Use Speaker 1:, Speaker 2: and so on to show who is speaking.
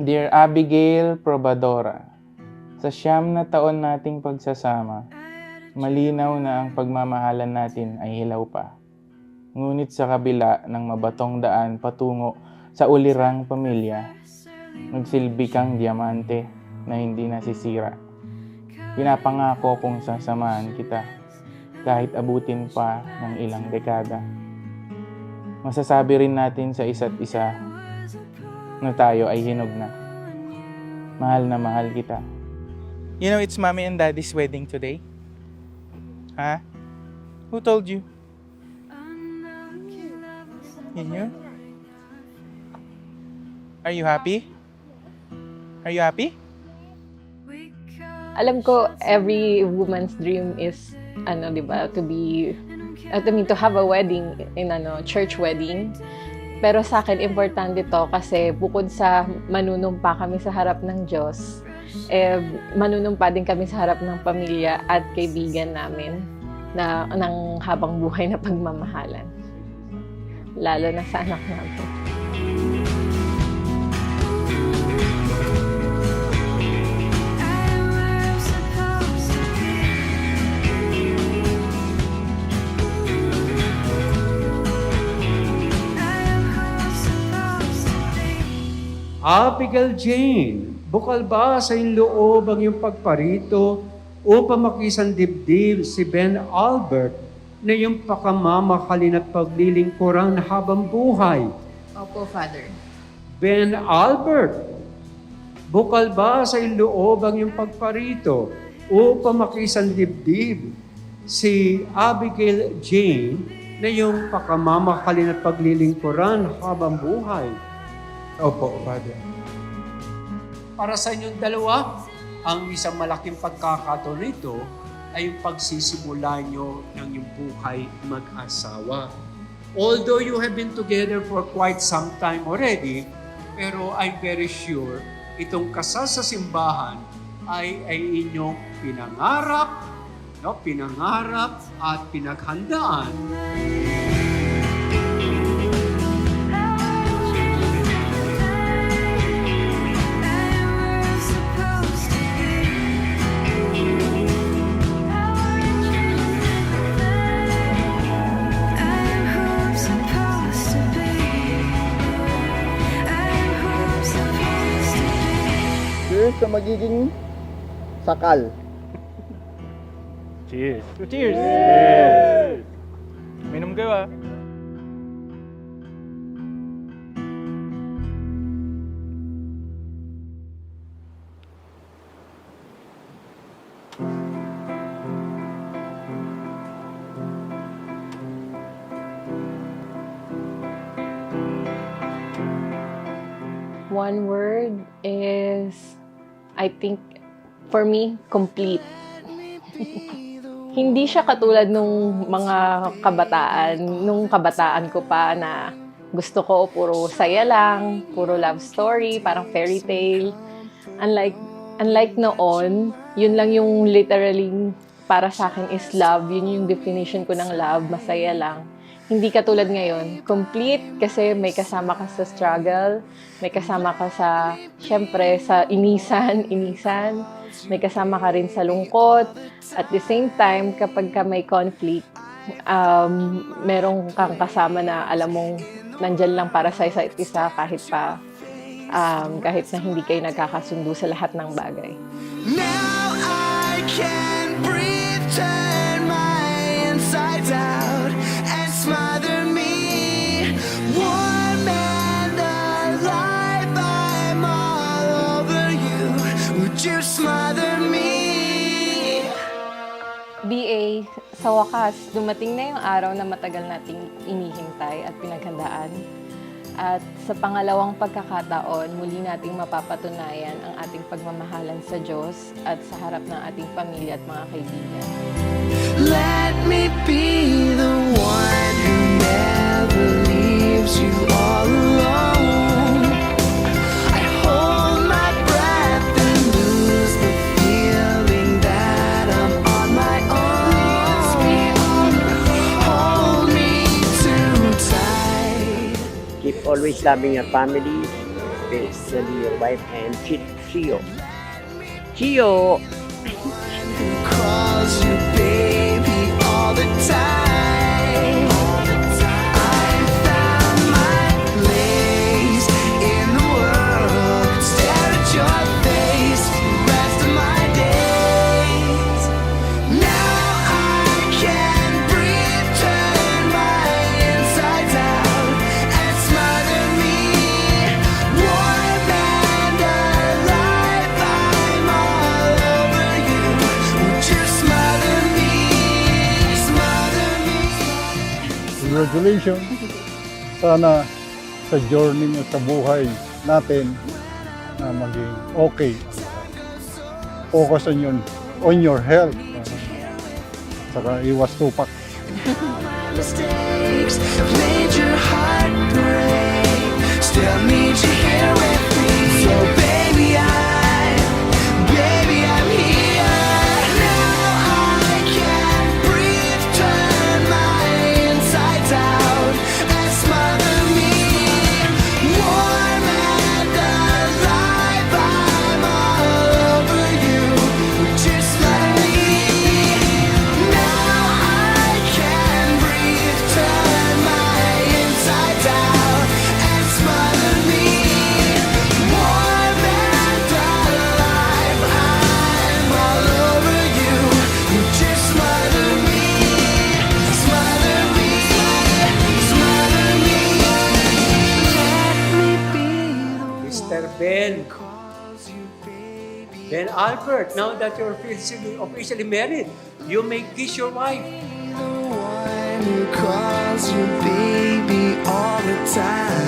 Speaker 1: Dear Abigail Probadora, sa 9 na taon nating pagsasama, malinaw na ang pagmamahalan natin ay hilaw pa. Ngunit sa kabila ng mabatong daan patungo sa ulirang pamilya, nagsilbi kang diamante na hindi nasisira. Pinapangako kong sasamahan kita kahit abutin pa ng ilang dekada. Masasabi rin natin sa isa't isa na tayo ay hinog na. Mahal na mahal kita. You know, it's mommy and daddy's wedding today. Huh? Who told you? You? Are you happy? Are you happy?
Speaker 2: Alam ko, every woman's dream is, di ba, to have a wedding in church wedding. Pero sa akin, importante to kasi bukod sa manunumpa kami sa harap ng Diyos, manunumpa din kami sa harap ng pamilya at kaibigan namin ng habang buhay na pagmamahalan. Lalo na sa anak namin.
Speaker 3: Abigail Jane, bukal ba sa iyong loob ang iyong pagparito upang makisang dibdib si Ben Albert na iyong pakamamahalin at paglilingkuran habang buhay?
Speaker 4: Opo, Father.
Speaker 3: Ben Albert, bukal ba sa iyong loob ang iyong pagparito upang makisang dibdib si Abigail Jane na iyong pakamamahalin at paglilingkuran habang buhay?
Speaker 1: Opo, Father.
Speaker 3: Para sa inyong dalawa, ang isang malaking pagkakataon nito ay yung pagsisimula nyo ng iyong buhay mag-asawa. Although you have been together for quite some time already, pero I'm very sure itong kasal sa simbahan ay inyong pinangarap at pinaghandaan.
Speaker 5: Cheers sa magiging sakal.
Speaker 1: Cheers! Cheers! Cheers! Minom kayo ah.
Speaker 2: One word is, I think, for me, complete. Hindi siya katulad nung mga kabataan, nung kabataan ko pa na gusto ko puro saya lang, puro love story, parang fairy tale. Unlike noon, yun lang yung literally para sa akin is love. Yun yung definition ko ng love, masaya lang. Hindi katulad ngayon, complete kasi may kasama ka sa struggle, may kasama ka sa, syempre, sa inisan, may kasama ka rin sa lungkot. At the same time, kapag ka may conflict, merong kang kasama na alam mong nandyan lang para sa isa't isa kahit na hindi kayo nagkakasundo sa lahat ng bagay.
Speaker 6: Now I can breathe, turn my insides out and smother me. Warm and alive, I'm all over you. Would you smother me?
Speaker 2: BA, sa wakas, dumating na yung araw na matagal nating inihintay at pinaghandaan. At sa pangalawang pagkakataon, muli nating mapapatunayan ang ating pagmamahalan sa Diyos at sa harap ng ating pamilya at mga kaibigan.
Speaker 6: Let me be the one who never leaves you all alone. I hold my breath and lose the feeling that I'm on my own. Hold me too tight.
Speaker 5: Keep always loving your family
Speaker 4: especially your wife and Chio. Chio!
Speaker 6: Who calls you baby all the time. I found my place in the world. Stare at your face the rest of my days. Now I can breathe, turn my insides out and smother me. Warm and alive, I'm all over you. Would you smother me, smother me?
Speaker 7: Congratulations. Sana sa journey nyo sa buhay natin na maging okay. Focus on your health. Saka iwas tupak.
Speaker 6: Mistakes have made your heart break. Still need you here with me. So baby, I'm here. Now I can breathe, turn my insides out and smother me. Warm and alive, I'm all over you. Would you smother me? Now I can breathe, turn my insides out and smother me. Warm and alive, I'm all over you. Would you smother me? Smother me, smother me. Let me be the
Speaker 3: Mr. Ben.
Speaker 6: calls you baby.
Speaker 3: Ben Albert, now that you're officially married, you may kiss your wife.
Speaker 6: The one who calls you baby all the time.